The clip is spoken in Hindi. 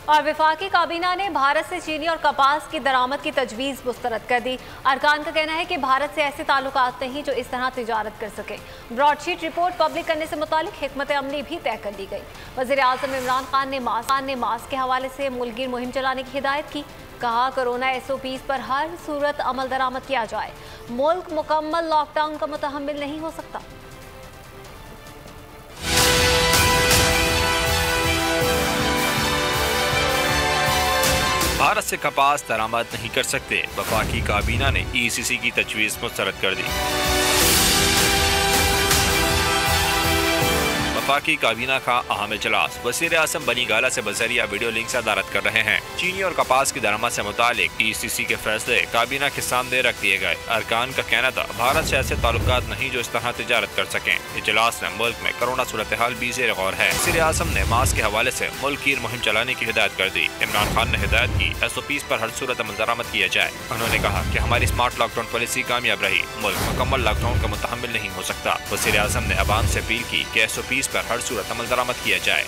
और वफाकी काबीना ने भारत से चीनी और कपास की दरामद की तजवीज़ मुस्तरद कर दी। अरकान का कहना है कि भारत से ऐसे ताल्लुकात नहीं जो इस तरह तिजारत कर सके। ब्रॉडशीट रिपोर्ट पब्लिक करने से मुतालिक हिकमत अमली भी तय कर ली गई। वज़ीर आज़म इमरान खान ने मास्क के हवाले से मुल्कगीर मुहिम चलाने की हिदायत की। कहा, कोरोना SOPs पर हर सूरत अमल दरामद किया जाए। मुल्क मुकम्मल लॉकडाउन का मुतहम्मिल नहीं हो सकता। भारत से कपास दरामद नहीं कर सकते, वफाकी काबीना ने ECC की तजवीज़ मुस्तरद कर दी। वफाकी काबीना का अहम इजलास वज़ीर आज़म बनी गाला से बज़रिया वीडियो लिंक से अदालत कर रहे हैं। चीनी और कपास की दरामद से मुतालिक ECC के फैसले काबीना के सामने रख दिए गए। अरकान का कहना था, भारत से ऐसे ताल्लुकात नहीं जो इस तरह तिजारत कर सकें। इजलास में मुल्क में कोरोना सूरत हाल भी ज़ेर गौर है। वज़ीर आज़म ने मास्क के हवाले से मुल्कगीर मुहिम चलाने की हिदायत कर दी। इमरान खान ने हिदायत की SOPs पर हर सूरत अमल दरामद किया जाए। उन्होंने कहा कि हमारी स्मार्ट लॉकडाउन पॉलिसी कामयाब रही, मुल्क मुकम्मल लॉकडाउन का मुतहम्मिल नहीं हो सकता। वज़ीर आज़म ने अवाम से अपील की कि SOPs पर हर सूरत अमल दरामद किया जाए।